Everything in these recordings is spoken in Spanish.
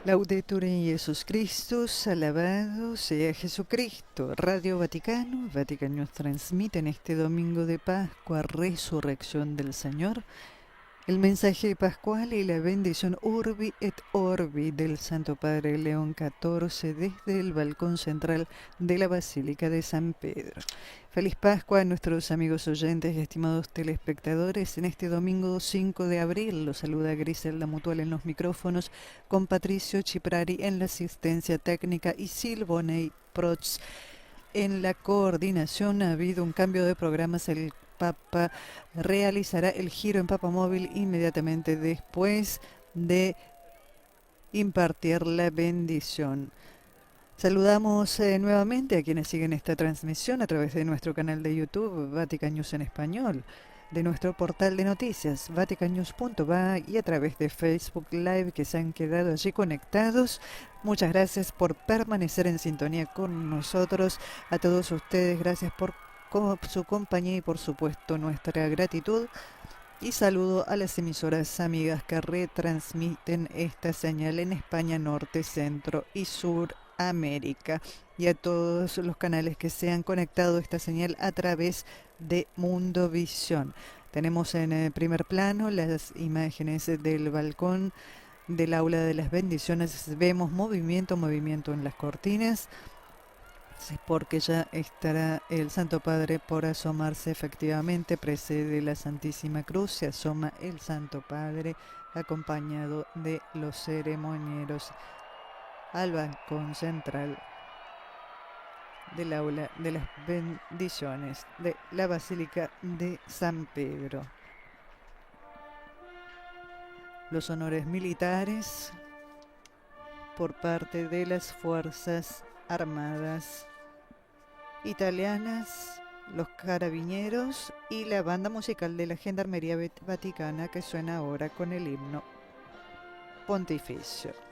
Laudetur Jesus Christus, alabado sea Jesucristo. Radio Vaticano, Vatican News transmite en este domingo de Pascua, Resurrección del Señor, el mensaje pascual y la bendición Urbi et Orbi del Santo Padre León XIV desde el balcón central de la Basílica de San Pedro. Feliz Pascua a nuestros amigos oyentes y estimados telespectadores. En este domingo 5 de abril los saluda Griselda Mutual en los micrófonos, con Patricio Chiprari en la asistencia técnica y Silvonei Prots en la coordinación. Ha habido un cambio de programas. El Papa realizará el giro en Papa Móvil inmediatamente después de impartir la bendición. Saludamos nuevamente a quienes siguen esta transmisión a través de nuestro canal de YouTube Vatican News en español, de nuestro portal de noticias vaticannews.va y a través de Facebook Live, que se han quedado allí conectados. Muchas gracias por permanecer en sintonía con nosotros. A todos ustedes, gracias por su compañía y por supuesto nuestra gratitud. Y saludo a las emisoras amigas que retransmiten esta señal en España, Norte, Centro y Suramérica, y a todos los canales que se han conectado a esta señal a través de Mundovisión. Tenemos en primer plano las imágenes del balcón del aula de las bendiciones. Vemos movimiento en las cortinas, porque ya estará el Santo Padre por asomarse. Efectivamente, precede la Santísima Cruz, se asoma el Santo Padre acompañado de los ceremonieros al balcón central del aula de las bendiciones de la Basílica de San Pedro. Los honores militares por parte de las Fuerzas Armadas italianas, los carabineros y la banda musical de la Gendarmería Vaticana, que suena ahora con el himno pontificio.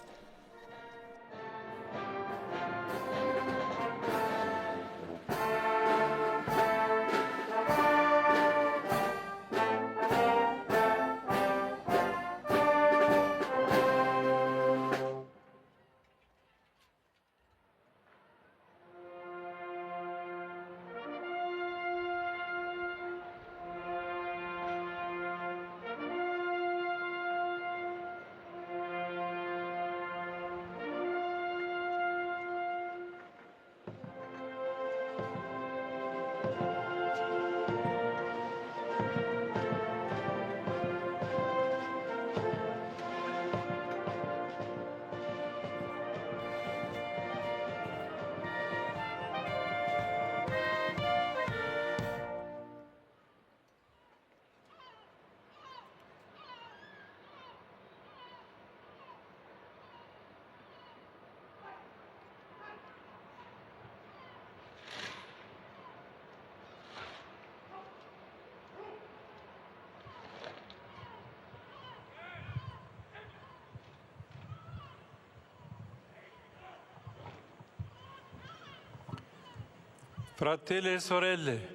Fratelli e sorelle,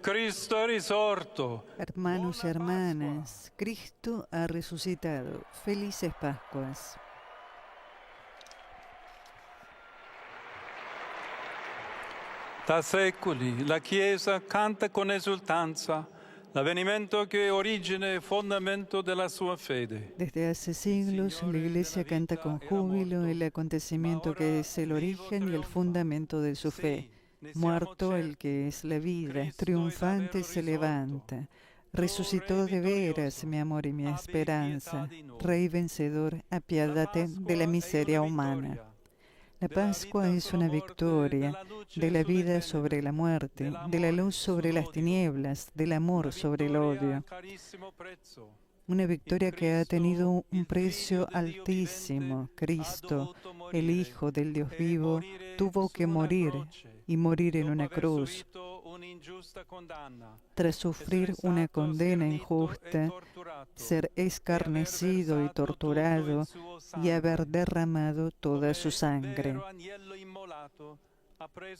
Cristo è risorto. Hermanos y hermanas, Cristo ha resucitado. Felices Pascuas. Da secoli la Chiesa canta con esultanza l'avvenimento che è origine e fondamento della sua fede. Desde hace siglos la Iglesia canta con júbilo el acontecimiento que es el origen y el fundamento de su fe. Muerto el que es la vida, triunfante se levanta. Resucitó de veras mi amor y mi esperanza. Rey vencedor, apiádate de la miseria humana. La Pascua es una victoria de la vida sobre la muerte, de la luz sobre las tinieblas, del amor sobre el odio. Una victoria que ha tenido un precio altísimo. Cristo, el Hijo del Dios vivo, tuvo que morir y morir en una cruz. Tras sufrir una condena injusta, ser escarnecido y torturado y haber derramado toda su sangre.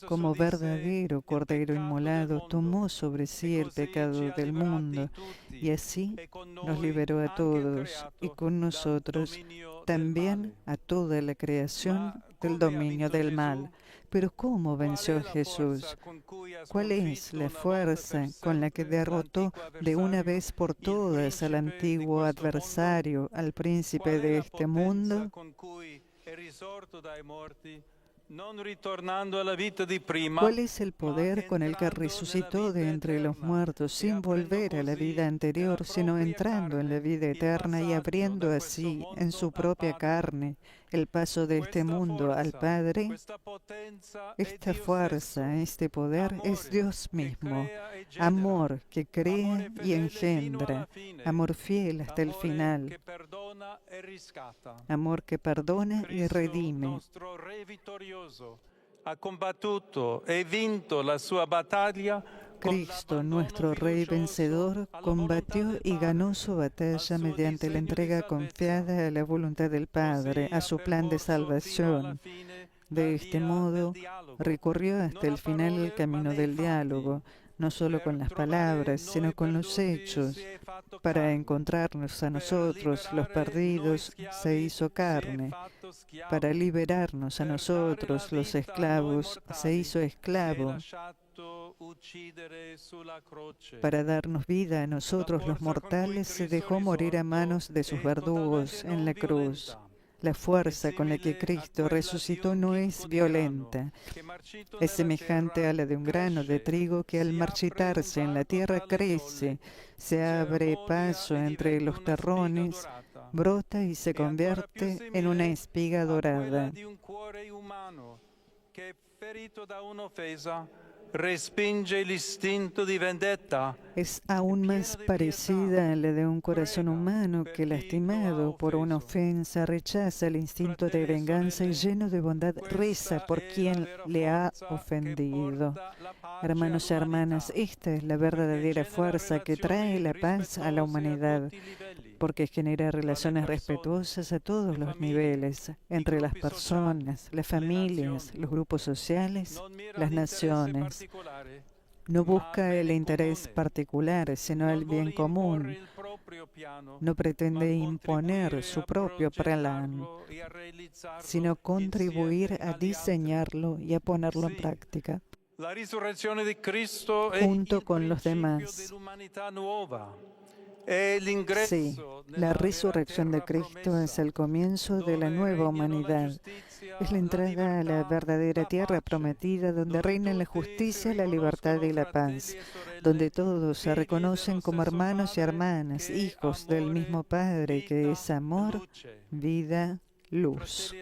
como verdadero Cordero inmolado, tomó sobre sí el pecado del mundo y así nos liberó a todos y con nosotros también a toda la creación del dominio del mal. Pero ¿cómo venció Jesús? ¿Cuál es la fuerza con la que derrotó de una vez por todas al antiguo adversario, al príncipe de este mundo? ¿Cuál es el poder con el que resucitó de entre los muertos sin volver a la vida anterior, sino entrando en la vida eterna y abriendo así en su propia carne el paso de este mundo al Padre? Esta fuerza, este poder es Dios mismo, amor que crea y engendra, amor fiel hasta el final, amor que perdona y redime. Ha combattuto e vinto la sua battaglia. Cristo, nuestro Rey vencedor, combatió y ganó su batalla mediante la entrega confiada a la voluntad del Padre, a su plan de salvación. De este modo, recorrió hasta el final el camino del diálogo, no solo con las palabras, sino con los hechos. Para encontrarnos a nosotros, los perdidos, se hizo carne. Para liberarnos a nosotros, los esclavos, se hizo esclavo. Para darnos vida a nosotros, los mortales, se dejó morir a manos de sus verdugos en la cruz. La fuerza con la que Cristo resucitó no es violenta. Es semejante a la de un grano de trigo que al marchitarse en la tierra crece, se abre paso entre los terrones, brota y se convierte en una espiga dorada. Respinge el instinto di vendetta. Es aún más parecida a la de un corazón humano que, lastimado por una ofensa, rechaza el instinto de venganza y lleno de bondad reza por quien le ha ofendido. Hermanos y hermanas, esta es la verdadera fuerza que trae la paz a la humanidad, porque genera relaciones respetuosas a todos los niveles, entre las personas, las familias, los grupos sociales, las naciones. No busca el interés particular, sino el bien común. No pretende imponer su propio plan, sino contribuir a diseñarlo y a ponerlo en práctica, junto con los demás. Sí, la resurrección de Cristo es el comienzo de la nueva humanidad. Es la entrada a la verdadera tierra prometida, donde reinan la justicia, la libertad y la paz, donde todos se reconocen como hermanos y hermanas, hijos del mismo Padre, que es amor, vida, luz.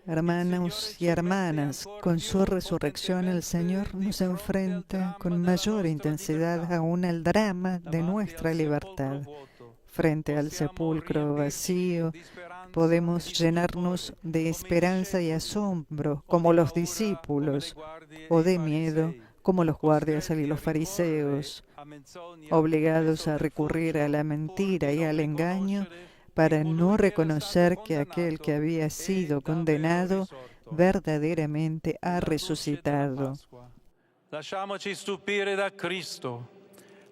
Hermanos y hermanas, con su resurrección el Señor nos enfrenta con mayor intensidad aún al drama de nuestra libertad. Frente al sepulcro vacío, podemos llenarnos de esperanza y asombro, como los discípulos, o de miedo, como los guardias y los fariseos, obligados a recurrir a la mentira y al engaño, para no reconocer que aquel que había sido condenado verdaderamente ha resucitado. Lasciamoci stupire da Cristo,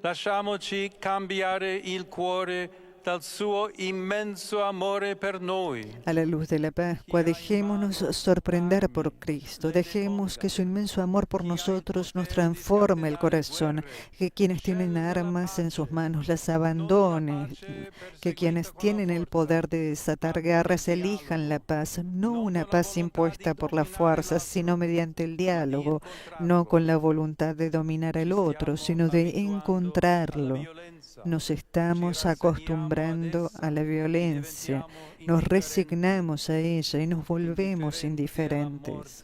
lasciamoci cambiare il cuore dal suo immenso amore per noi. A la luz de la Pascua, dejémonos sorprender por Cristo, dejemos que su inmenso amor por nosotros nos transforme el corazón, que quienes tienen armas en sus manos las abandonen, que quienes tienen el poder de desatar guerras elijan la paz, no una paz impuesta por la fuerza, sino mediante el diálogo, no con la voluntad de dominar al otro, sino de encontrarlo. Nos estamos acostumbrando a la violencia, nos resignamos a ella y nos volvemos indiferentes.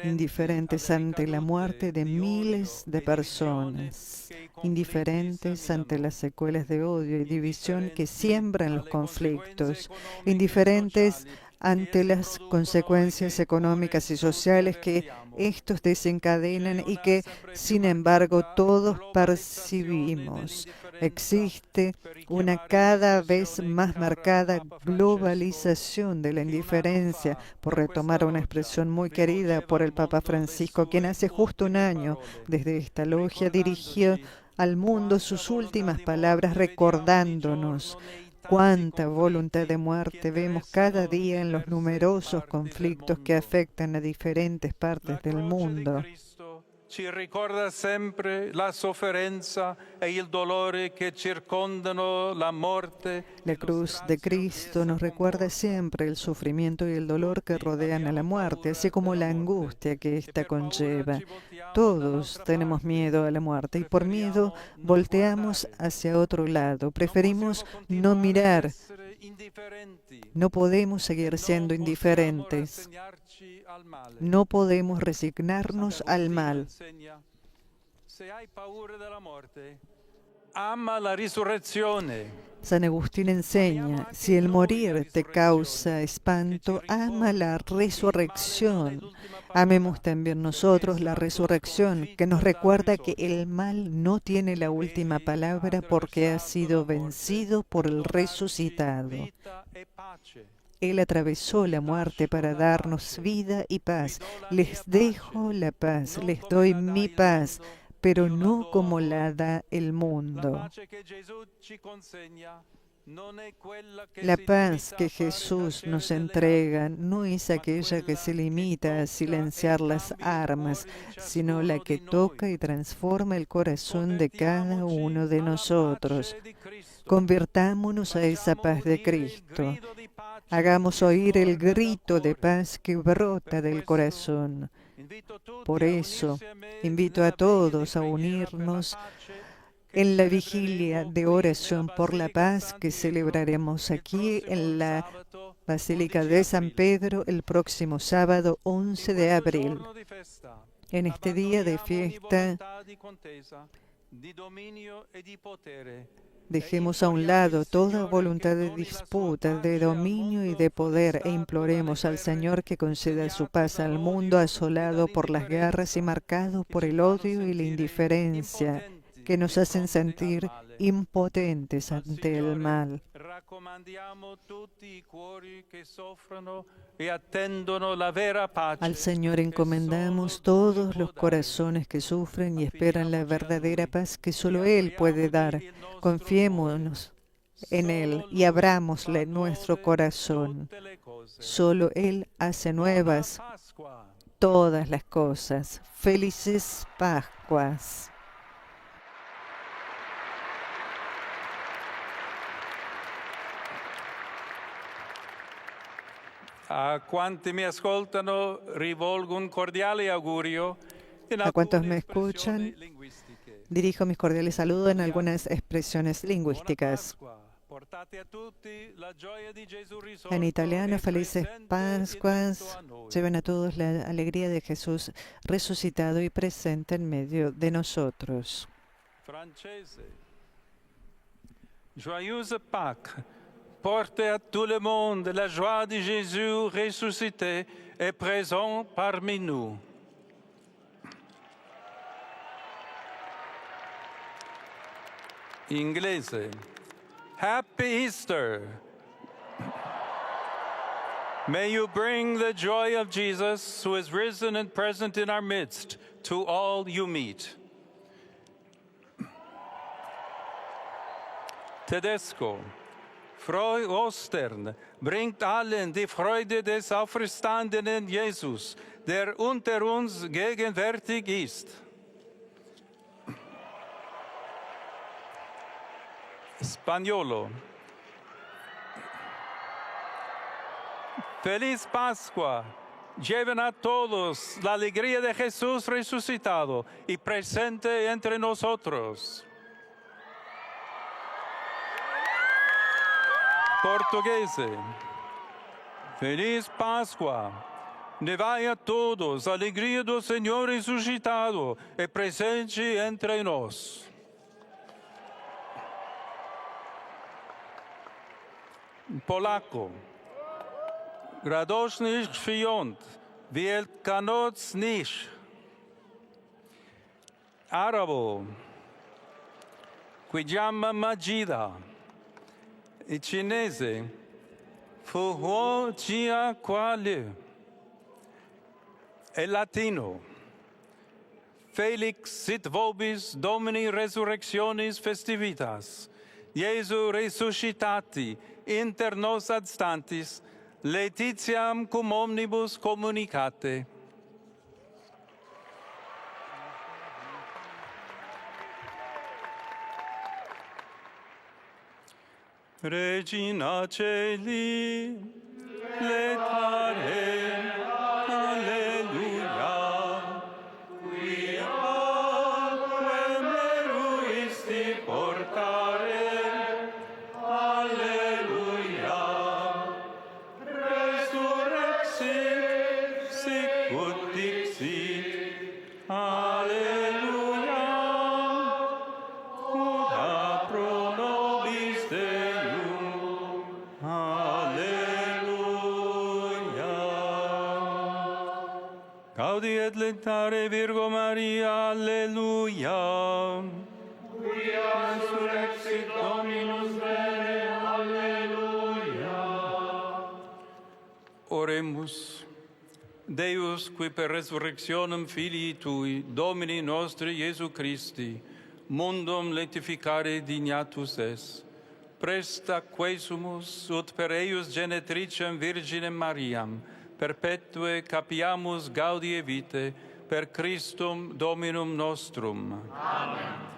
Indiferentes ante la muerte de miles de personas, indiferentes ante las secuelas de odio y división que siembran los conflictos, indiferentes ante las consecuencias económicas y sociales que estos desencadenan y que, sin embargo, todos percibimos. Existe una cada vez más marcada globalización de la indiferencia, por retomar una expresión muy querida por el Papa Francisco, quien hace justo un año desde esta logia dirigió al mundo sus últimas palabras recordándonos cuánta voluntad de muerte vemos cada día en los numerosos conflictos que afectan a diferentes partes del mundo. Ci ricorda sempre la sofferenza e il dolore che circondano la morte. La cruz de Cristo nos recuerda siempre el sufrimiento y el dolor que rodean a la muerte, así como la angustia que ésta conlleva. Todos tenemos miedo a la muerte y por miedo volteamos hacia otro lado. Preferimos no mirar. No podemos seguir siendo indiferentes. No podemos resignarnos al mal. San Agustín enseña, si el morir te causa espanto, ama la resurrección. Amemos también nosotros la resurrección, que nos recuerda que el mal no tiene la última palabra porque ha sido vencido por el resucitado. Él atravesó la muerte para darnos vida y paz. Les dejo la paz, les doy mi paz, pero no como la da el mundo. La paz que Jesús nos entrega no es aquella que se limita a silenciar las armas, sino la que toca y transforma el corazón de cada uno de nosotros. Convirtámonos a esa paz de Cristo. Hagamos oír el grito de paz que brota del corazón. Por eso, invito a todos a unirnos en la vigilia de oración por la paz que celebraremos aquí en la Basílica de San Pedro el próximo sábado 11 de abril. En este día de fiesta, dejemos a un lado toda voluntad de disputa, de dominio y de poder e imploremos al Señor que conceda su paz al mundo asolado por las guerras y marcado por el odio y la indiferencia que nos hacen sentir impotentes ante el mal. Al Señor encomendamos todos los corazones que sufren y esperan la verdadera paz que solo Él puede dar. Confiémonos en Él y abrámosle nuestro corazón. Solo Él hace nuevas todas las cosas. Felices Pascuas. A quanti mi ascoltano rivolgo un cordiale augurio. A cuantos me escuchan, dirijo mis cordiales saludos en algunas expresiones lingüísticas. En italiano, felices Pascuas. Lleven a todos la alegría de Jesús resucitado y presente en medio de nosotros. Francese. Joyeuse Pâques. Portez à tout le monde la joie de Jésus ressuscité et présent parmi nous. Inglese. Happy Easter. May you bring the joy of Jesus, who is risen and present in our midst, to all you meet. Tedesco. Frohe Ostern bringt allen die Freude des auferstandenen Jesus, der unter uns gegenwärtig ist. Spagnolo. Feliz Pascua. Lleven a todos la alegría de Jesús resucitado y presente entre nosotros. Portuguese. Feliz Páscoa. Levai a todos a alegria do Senhor ressuscitado e presente entre nós. Polaco. Gradoshnish Fiont, Viel Kanots Nish, Arabo, Quijama Magida, e cinese, Fuhuo Chia Quale, e latino, Felix sit vobis Domini resurrectionis festivitas, Iesu resuscitati inter nos adstantis, Laetitiam cum omnibus communicate. Regina Celi, letare, alleluia, qui aquae meruisti portare, alleluia, resurrexit, sicut dixit, alleluia, ora pro nobis Deum, alleluia. Gaudi et lectare Virgo Maria, alleluia. Quia resurrexit Dominus vere, alleluia. Oremus. Deus, qui per resurrectionem Filii Tui, Domini nostri Iesu Christi, mundum letificare dignatus es, presta quesumus ut per eius genetricem Virginem Mariam, perpetue capiamus gaudie vitae, per Christum Dominum nostrum. Amen.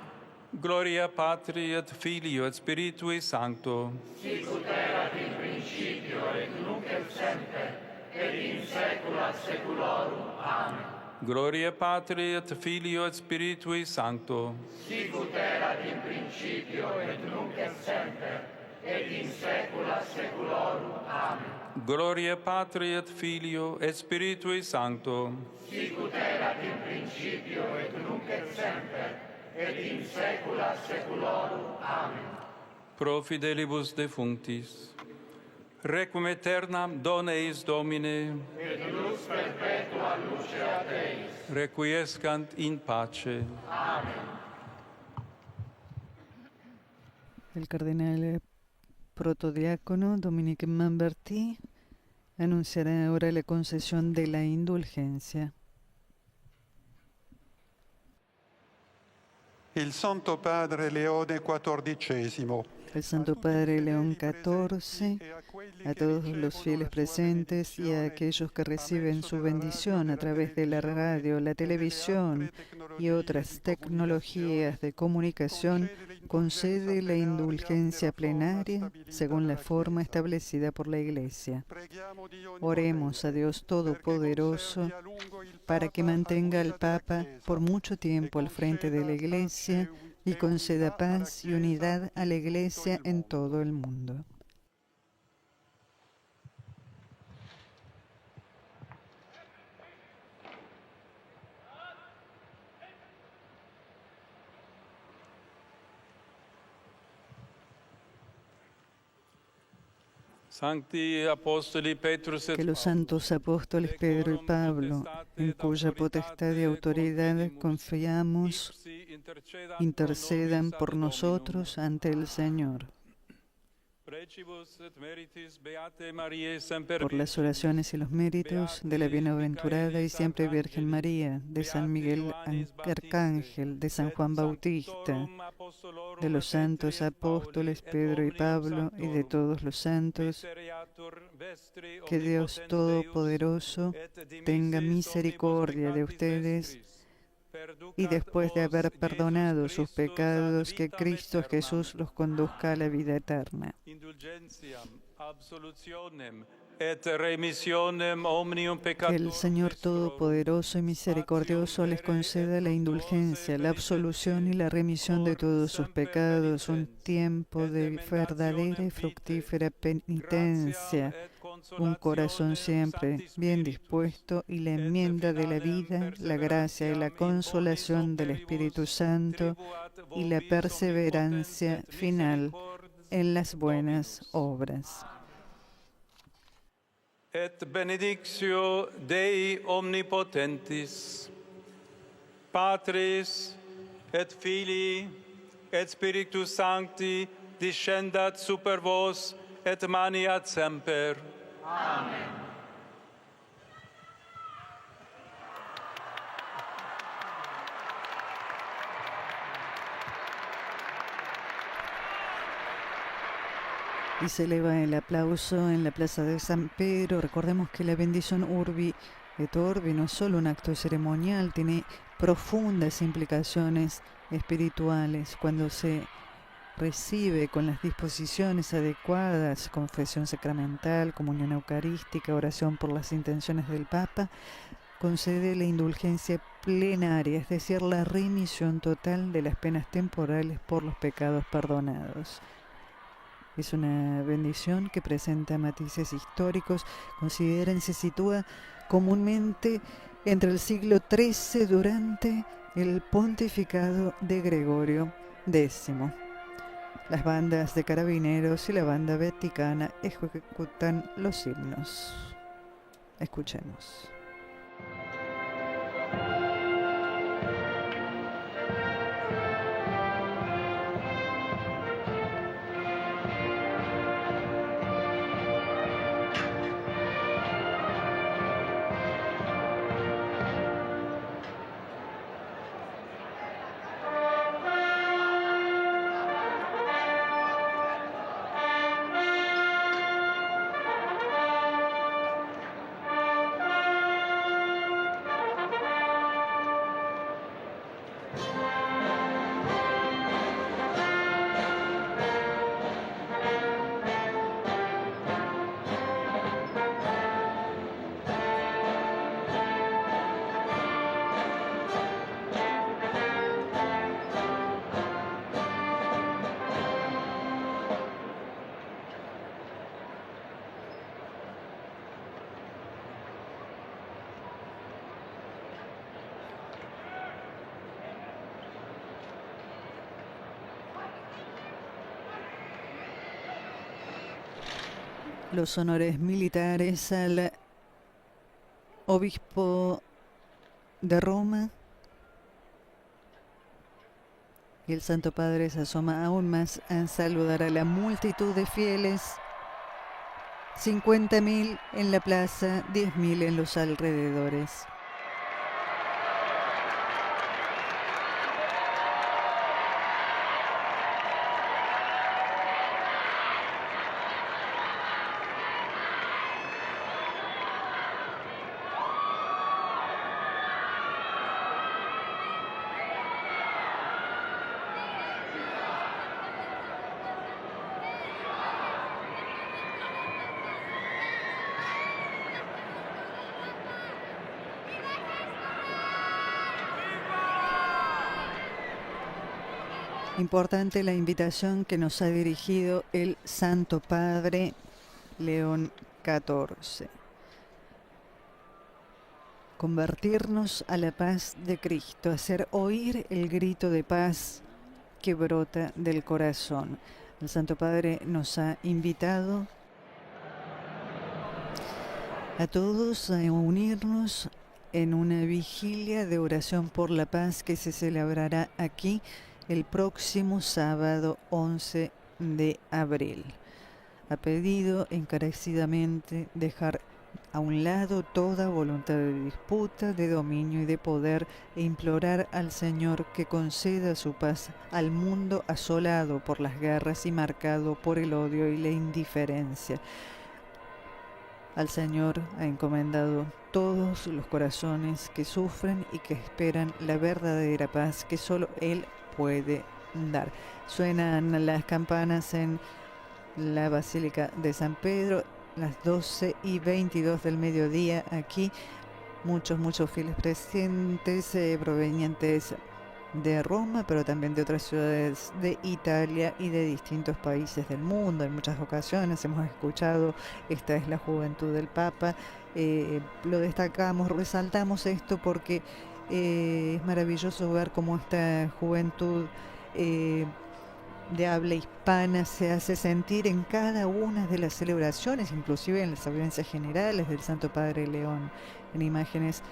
Gloria Patri et Filio et Spiritui Sancto. Sicut erat in principio et nunc et semper, et in saecula saeculorum. Amen. Gloria Patri et Filio et Spiritui Sancto. Sicut erat in principio et nunc et semper, et in saecula saeculorum. Amen. Gloria Patri et Filio et Spiritui Sancto. Sicut erat in principio et nunc et semper, et in saecula saeculorum. Amen. Pro fidelibus defunctis. Requiem aeternam dona eis Domine. Et lux perpetua lucea Deis. Requiescant in pace. Amen. El cardenal protodiácono Dominique Mamberti anunciará ahora la concesión de la indulgencia. Il Santo Padre Leone XIV. El Santo Padre León XIV, a todos los fieles presentes y a aquellos que reciben su bendición a través de la radio, la televisión y otras tecnologías de comunicación, concede la indulgencia plenaria según la forma establecida por la Iglesia. Oremos a Dios Todopoderoso para que mantenga al Papa por mucho tiempo al frente de la Iglesia y conceda paz y unidad a la Iglesia en todo el mundo. Que los santos apóstoles Pedro y Pablo, en cuya potestad y autoridad confiamos, intercedan por nosotros ante el Señor. Por las oraciones y los méritos de la bienaventurada y siempre Virgen María, de San Miguel Arcángel, de San Juan Bautista, de los santos apóstoles Pedro y Pablo y de todos los santos, que Dios Todopoderoso tenga misericordia de ustedes y después de haber perdonado sus pecados, que Cristo Jesús los conduzca a la vida eterna. Que el Señor Todopoderoso y Misericordioso les conceda la indulgencia, la absolución y la remisión de todos sus pecados, un tiempo de verdadera y fructífera penitencia, un corazón siempre bien dispuesto y la enmienda de la vida, la gracia y la consolación del Espíritu Santo y la perseverancia final en las buenas obras. et benedictio Dei omnipotentis, Patris et Filii et Spiritus Sancti, descendat super vos et maniat semper. Amen. Y se eleva el aplauso en la plaza de San Pedro. Recordemos que la bendición Urbi et Orbi no es solo un acto ceremonial, tiene profundas implicaciones espirituales. Cuando se recibe con las disposiciones adecuadas, confesión sacramental, comunión eucarística, oración por las intenciones del Papa, concede la indulgencia plenaria, es decir, la remisión total de las penas temporales por los pecados perdonados. Es una bendición que presenta matices históricos, consideran se sitúa comúnmente entre el siglo XIII durante el pontificado de Gregorio X. Las bandas de carabineros y la banda vaticana ejecutan los himnos. Escuchemos. Los honores militares al obispo de Roma. Y el Santo Padre se asoma aún más a saludar a la multitud de fieles. 50.000 en la plaza, 10.000 en los alrededores. Importante la invitación que nos ha dirigido el Santo Padre León XIV. Convertirnos a la paz de Cristo, hacer oír el grito de paz que brota del corazón. El Santo Padre nos ha invitado a todos a unirnos en una vigilia de oración por la paz que se celebrará aquí el próximo sábado 11 de abril. Ha pedido encarecidamente dejar a un lado toda voluntad de disputa, de dominio y de poder e implorar al Señor que conceda su paz al mundo asolado por las guerras y marcado por el odio y la indiferencia. Al Señor ha encomendado todos los corazones que sufren y que esperan la verdadera paz que solo Él puede dar. Suenan las campanas en la Basílica de San Pedro, las 12:22 del mediodía. Aquí muchos fieles presentes provenientes de Roma, pero también de otras ciudades de Italia y de distintos países del mundo. En muchas ocasiones hemos escuchado: esta es la juventud del Papa. Lo destacamos, resaltamos esto porque es maravilloso ver cómo esta juventud de habla hispana se hace sentir en cada una de las celebraciones, inclusive en las audiencias generales del Santo Padre León, en imágenes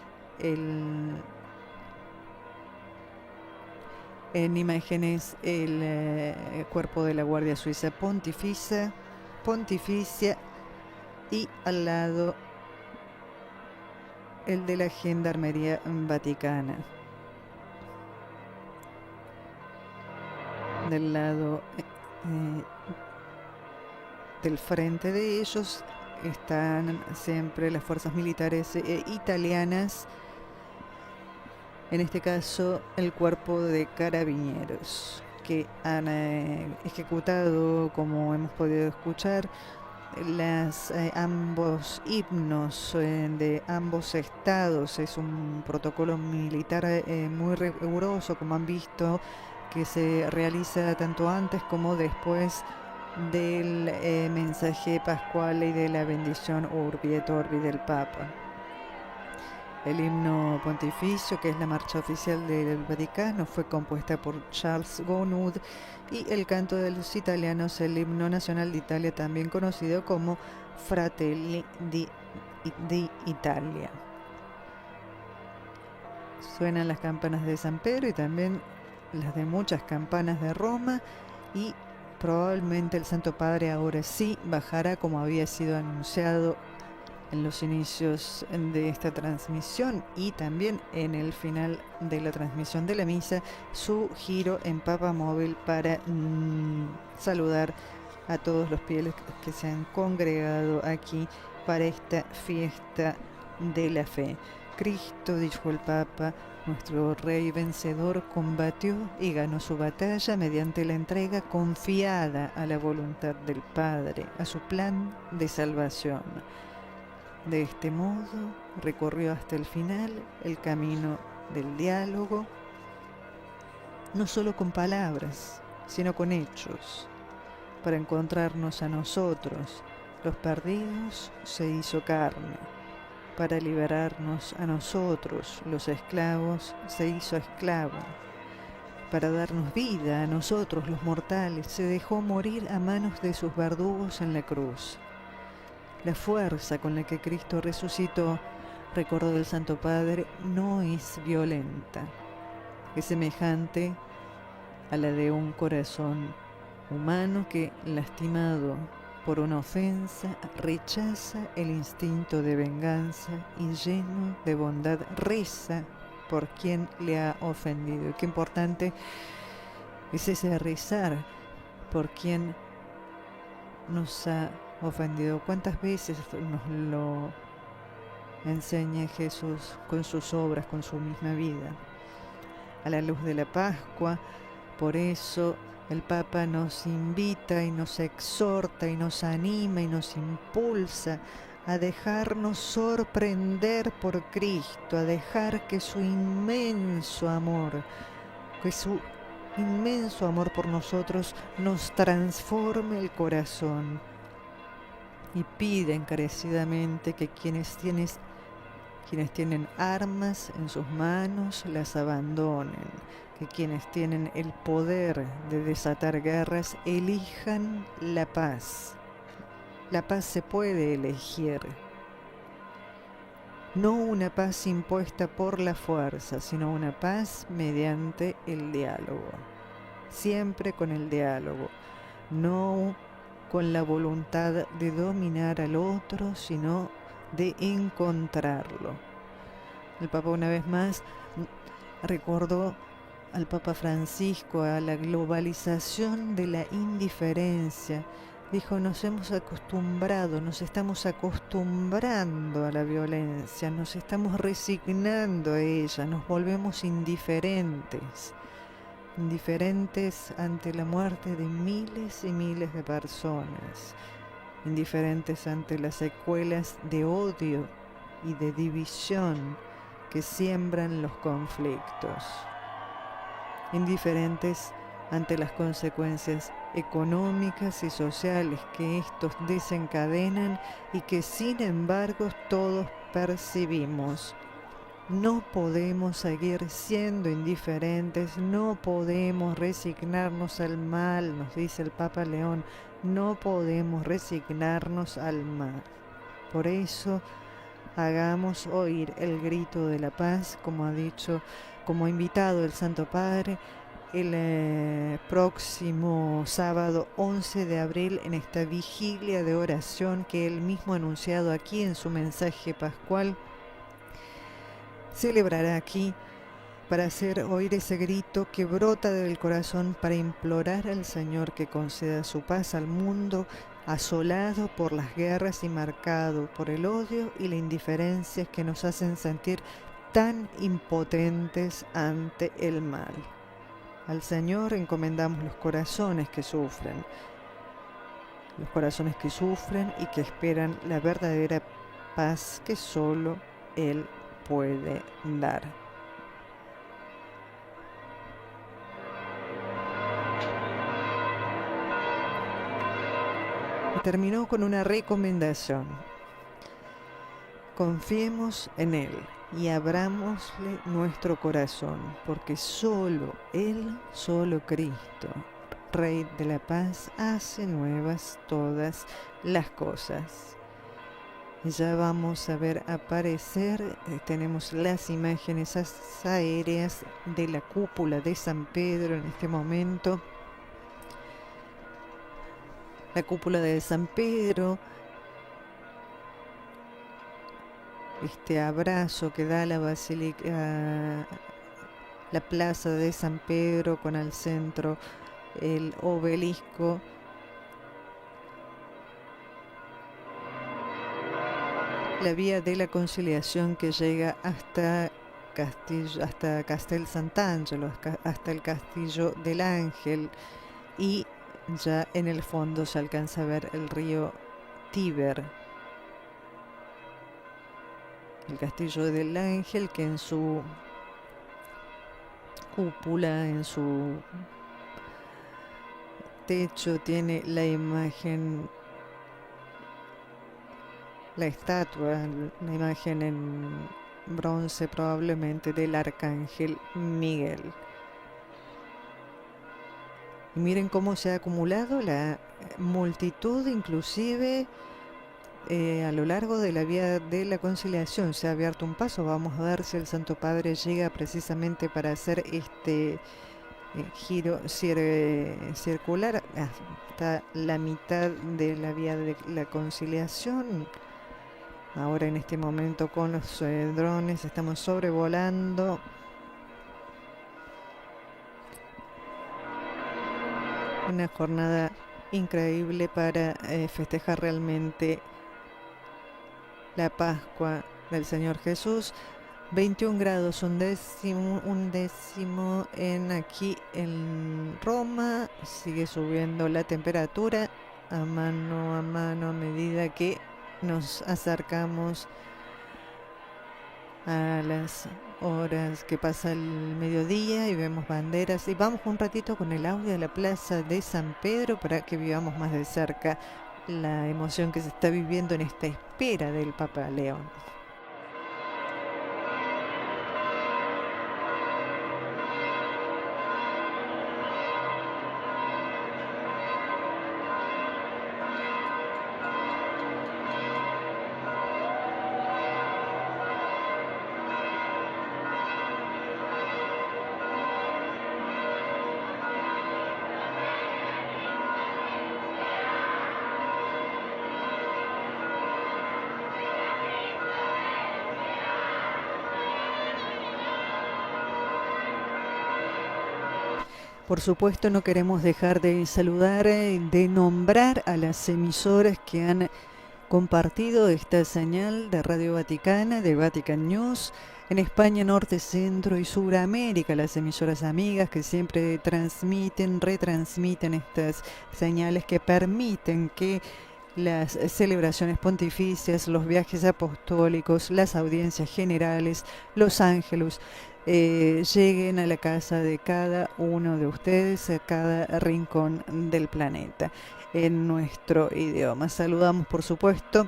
el cuerpo de la Guardia Suiza Pontificia y al lado el de la Gendarmería Vaticana. Del lado del frente de ellos están siempre las fuerzas militares italianas, en este caso el cuerpo de carabineros, que han ejecutado, como hemos podido escuchar, ambos himnos de ambos estados. Es un protocolo militar muy riguroso, como han visto, que se realiza tanto antes como después del mensaje pascual y de la bendición Urbi et Orbi del Papa. El himno pontificio, que es la marcha oficial del Vaticano, fue compuesta por Charles Gounod, y el canto de los italianos, el himno nacional de Italia, también conocido como Fratelli di Italia. Suenan las campanas de San Pedro y también las de muchas campanas de Roma, y probablemente el Santo Padre ahora sí bajará, como había sido anunciado en los inicios de esta transmisión y también en el final de la transmisión de la misa, su giro en Papa Móvil para saludar a todos los fieles que se han congregado aquí para esta fiesta de la fe. Cristo, dijo el Papa, nuestro Rey vencedor, combatió y ganó su batalla mediante la entrega confiada a la voluntad del Padre, a su plan de salvación. De este modo, recorrió hasta el final el camino del diálogo, no solo con palabras, sino con hechos, para encontrarnos a nosotros, los perdidos, se hizo carne. Para liberarnos a nosotros, los esclavos, se hizo esclavo. Para darnos vida a nosotros, los mortales, se dejó morir a manos de sus verdugos en la cruz. La fuerza con la que Cristo resucitó, recordó el Santo Padre, no es violenta. Es semejante a la de un corazón humano que, lastimado por una ofensa, rechaza el instinto de venganza y, lleno de bondad, reza por quien le ha ofendido. Y qué importante es ese rezar por quien nos ha ofendido. ¿Cuántas veces nos lo enseña Jesús con sus obras, con su misma vida? A la luz de la Pascua, por eso el Papa nos invita y nos exhorta y nos anima y nos impulsa a dejarnos sorprender por Cristo, a dejar que su inmenso amor por nosotros nos transforme el corazón, y pide encarecidamente que quienes tienen armas en sus manos las abandonen, que quienes tienen el poder de desatar guerras elijan la paz. La paz se puede elegir. No una paz impuesta por la fuerza, sino una paz mediante el diálogo. Siempre con el diálogo. No con la voluntad de dominar al otro, sino de encontrarlo. El Papa, una vez más, recordó al Papa Francisco a la globalización de la indiferencia. Dijo, nos estamos acostumbrando a la violencia, nos estamos resignando a ella, nos volvemos indiferentes ante la muerte de miles y miles de personas, indiferentes ante las secuelas de odio y de división que siembran los conflictos, indiferentes ante las consecuencias económicas y sociales que estos desencadenan y que sin embargo todos percibimos. No podemos seguir siendo indiferentes, no podemos resignarnos al mal, nos dice el Papa León, no podemos resignarnos al mal. Por eso, hagamos oír el grito de la paz, como ha dicho, como ha invitado el Santo Padre, el próximo sábado 11 de abril en esta vigilia de oración que él mismo ha anunciado aquí en su mensaje pascual. Celebrará aquí para hacer oír ese grito que brota del corazón para implorar al Señor que conceda su paz al mundo asolado por las guerras y marcado por el odio y la indiferencia que nos hacen sentir tan impotentes ante el mal. Al Señor encomendamos los corazones que sufren y que esperan la verdadera paz que solo Él puede dar. Y terminó con una recomendación. Confiemos en Él y abrámosle nuestro corazón, porque solo Él, solo Cristo, Rey de la paz, hace nuevas todas las cosas. Ya vamos a ver aparecer, tenemos las imágenes aéreas de la cúpula de San Pedro en este momento. La cúpula de San Pedro, este abrazo que da la basílica, la plaza de San Pedro con al centro el obelisco. La vía de la conciliación que llega hasta Castel Sant'Angelo, hasta el Castillo del Ángel, y ya en el fondo se alcanza a ver el río Tíber. El Castillo del Ángel, que en su cúpula, en su techo, tiene la imagen, la estatua, la imagen en bronce probablemente del Arcángel Miguel. Y miren cómo se ha acumulado la multitud, inclusive a lo largo de la vía de la conciliación. Se ha abierto un paso, vamos a ver si el Santo Padre llega precisamente para hacer este giro circular hasta la mitad de la vía de la conciliación. Ahora en este momento con los drones estamos sobrevolando una jornada increíble para festejar realmente la Pascua del Señor Jesús. 21 grados, un décimo aquí en Roma. Sigue subiendo la temperatura a mano a medida que nos acercamos a las horas que pasa el mediodía y vemos banderas. Y vamos un ratito con el audio de la plaza de San Pedro para que vivamos más de cerca la emoción que se está viviendo en esta espera del Papa León. Por supuesto, no queremos dejar de saludar, de nombrar a las emisoras que han compartido esta señal de Radio Vaticana, de Vatican News, en España, Norte, Centro y Suramérica, las emisoras amigas que siempre retransmiten estas señales que permiten que las celebraciones pontificias, los viajes apostólicos, las audiencias generales, los ángelos, lleguen a la casa de cada uno de ustedes, a cada rincón del planeta, en nuestro idioma. Saludamos, por supuesto,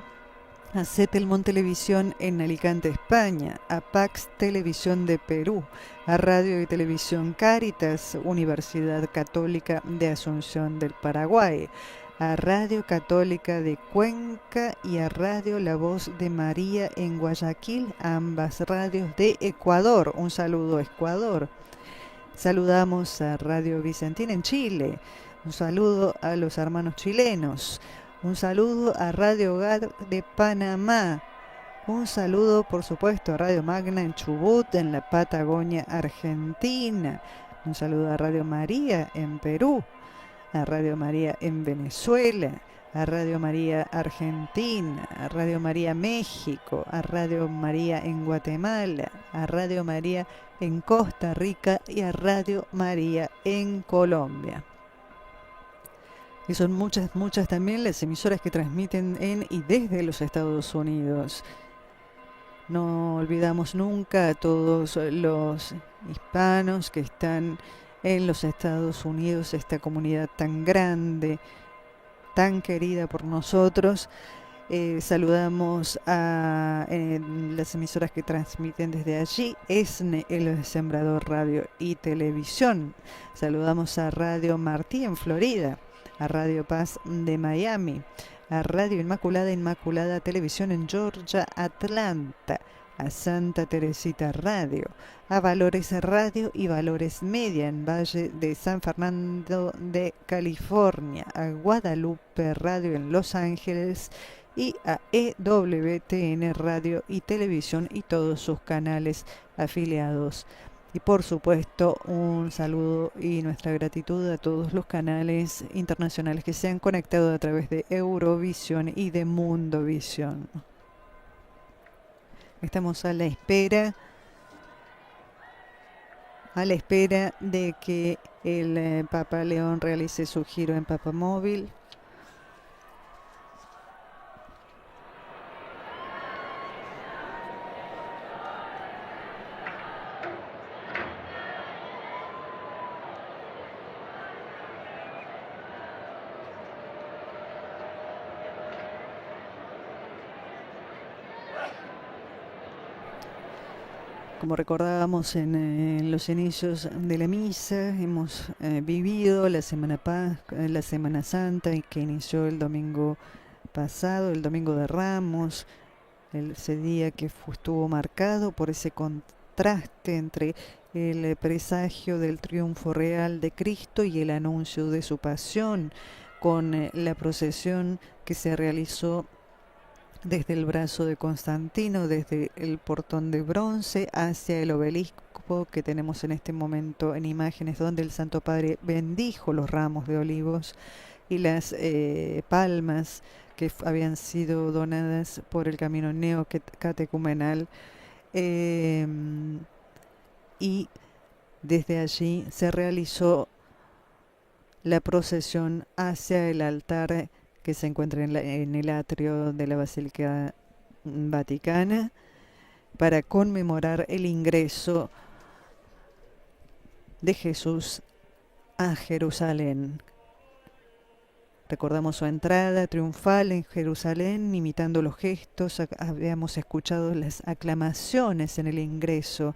a Setelmont Televisión en Alicante, España, a Pax Televisión de Perú, a Radio y Televisión Cáritas, Universidad Católica de Asunción del Paraguay, a Radio Católica de Cuenca y a Radio La Voz de María en Guayaquil, ambas radios de Ecuador. Un saludo a Ecuador. Saludamos a Radio Vicentina en Chile. Un saludo a los hermanos chilenos. Un saludo a Radio Hogar de Panamá. Un saludo, por supuesto, a Radio Magna en Chubut, en la Patagonia Argentina. Un saludo a Radio María en Perú, a Radio María en Venezuela, a Radio María Argentina, a Radio María México, a Radio María en Guatemala, a Radio María en Costa Rica y a Radio María en Colombia. Y son muchas también las emisoras que transmiten en y desde los Estados Unidos. No olvidamos nunca a todos los hispanos que están en los Estados Unidos, esta comunidad tan grande, tan querida por nosotros. Saludamos a las emisoras que transmiten desde allí, ESNE, El Sembrador Radio y Televisión. Saludamos a Radio Martí en Florida, a Radio Paz de Miami, a Radio Inmaculada Televisión en Georgia, Atlanta, a Santa Teresita Radio, a Valores Radio y Valores Media en Valle de San Fernando de California, a Guadalupe Radio en Los Ángeles y a EWTN Radio y Televisión y todos sus canales afiliados. Y por supuesto, un saludo y nuestra gratitud a todos los canales internacionales que se han conectado a través de Eurovisión y de Mundovisión. Estamos a la espera de que el Papa León realice su giro en Papamóvil. Como recordábamos en los inicios de la misa, hemos vivido la Semana Santa, que inició el domingo pasado, el Domingo de Ramos, ese día que estuvo marcado por ese contraste entre el presagio del triunfo real de Cristo y el anuncio de su pasión, con la procesión que se realizó desde el brazo de Constantino, desde el portón de bronce hacia el obelisco que tenemos en este momento en imágenes, donde el Santo Padre bendijo los ramos de olivos y las palmas que habían sido donadas por el camino neocatecumenal, y desde allí se realizó la procesión hacia el altar que se encuentra en el atrio de la Basílica Vaticana, para conmemorar el ingreso de Jesús a Jerusalén. Recordamos su entrada triunfal en Jerusalén, imitando los gestos. Habíamos escuchado las aclamaciones en el ingreso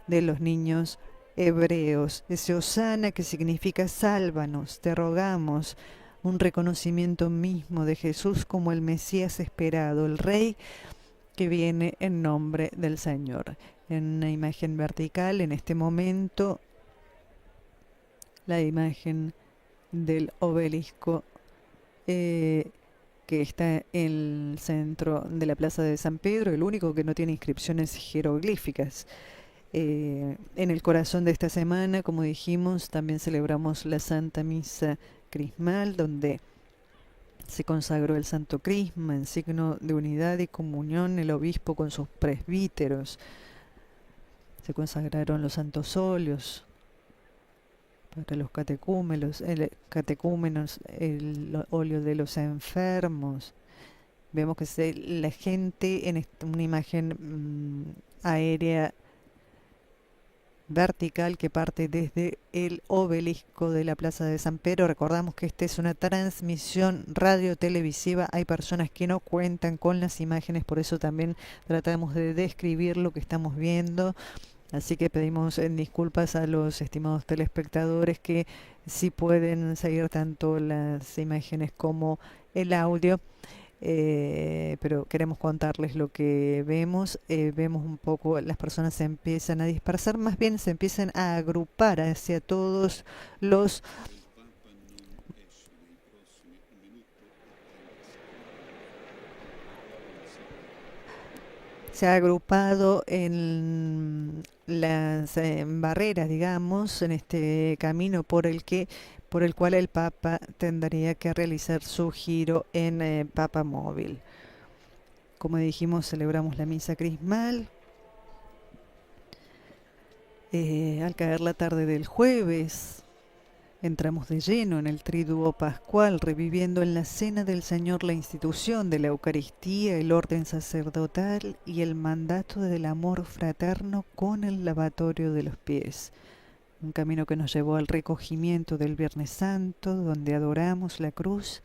de los niños hebreos. Ese Hosana, que significa sálvanos, te rogamos. Un reconocimiento mismo de Jesús como el Mesías esperado, el Rey que viene en nombre del Señor. En una imagen vertical, en este momento, la imagen del obelisco que está en el centro de la Plaza de San Pedro, el único que no tiene inscripciones jeroglíficas. En el corazón de esta semana, como dijimos, también celebramos la Santa Misa Crismal, donde se consagró el Santo Crisma en signo de unidad y comunión, el obispo con sus presbíteros. Se consagraron los santos óleos para los catecúmenos, el óleo de los enfermos. Vemos que la gente en una imagen aérea vertical que parte desde el obelisco de la Plaza de San Pedro. Recordamos que esta es una transmisión radio-televisiva. Hay personas que no cuentan con las imágenes, por eso también tratamos de describir lo que estamos viendo. Así que pedimos disculpas a los estimados telespectadores que sí pueden seguir tanto las imágenes como el audio. Pero queremos contarles lo que vemos. Vemos un poco, las personas se empiezan a dispersar, más bien se empiezan a agrupar hacia todos los se ha agrupado en las barreras, digamos, en este camino por el cual el Papa tendría que realizar su giro en Papa Móvil. Como dijimos, celebramos la misa crismal. Al caer la tarde del jueves, entramos de lleno en el triduo pascual, reviviendo en la cena del Señor la institución de la Eucaristía, el orden sacerdotal y el mandato del amor fraterno con el lavatorio de los pies. Un camino que nos llevó al recogimiento del Viernes Santo, donde adoramos la cruz,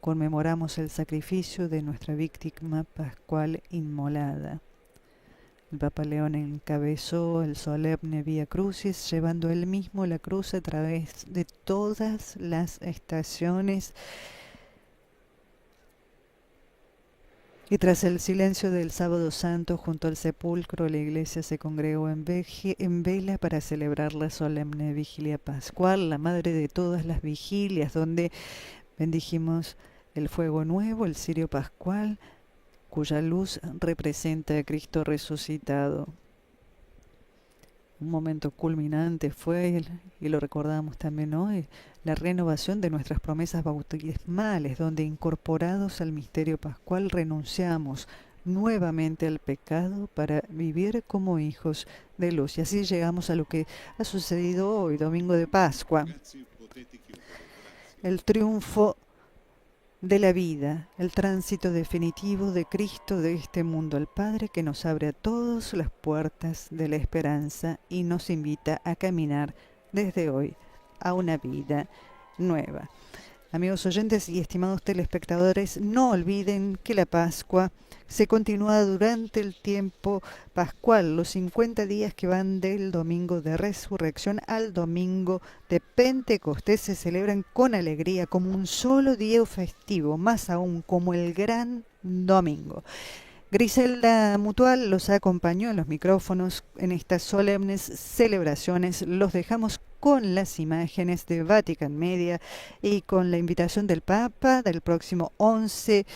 conmemoramos el sacrificio de nuestra víctima pascual inmolada. El Papa León encabezó el solemne Vía Crucis, llevando él mismo la cruz a través de todas las estaciones. Y tras el silencio del Sábado Santo, junto al sepulcro, la iglesia se congregó en vela para celebrar la solemne vigilia pascual, la madre de todas las vigilias, donde bendijimos el fuego nuevo, el cirio pascual, cuya luz representa a Cristo resucitado. Un momento culminante fue, y lo recordamos también hoy, la renovación de nuestras promesas bautismales, donde incorporados al misterio pascual renunciamos nuevamente al pecado para vivir como hijos de luz. Y así llegamos a lo que ha sucedido hoy, domingo de Pascua. El triunfo de la vida, el tránsito definitivo de Cristo de este mundo al Padre, que nos abre a todos las puertas de la esperanza y nos invita a caminar desde hoy a una vida nueva. Amigos oyentes y estimados telespectadores, no olviden que la Pascua se continúa durante el tiempo pascual, los 50 días que van del domingo de Resurrección al domingo de Pentecostés se celebran con alegría como un solo día festivo, más aún como el gran domingo. Griselda Mutual los acompañó en los micrófonos en estas solemnes celebraciones. Los dejamos con las imágenes de Vatican Media y con la invitación del Papa del próximo 11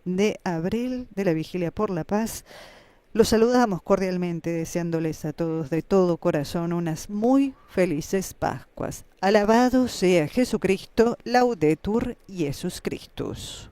de abril de la Vigilia por la Paz. Los saludamos cordialmente, deseándoles a todos de todo corazón unas muy felices Pascuas. Alabado sea Jesucristo, Laudetur Jesus Christus.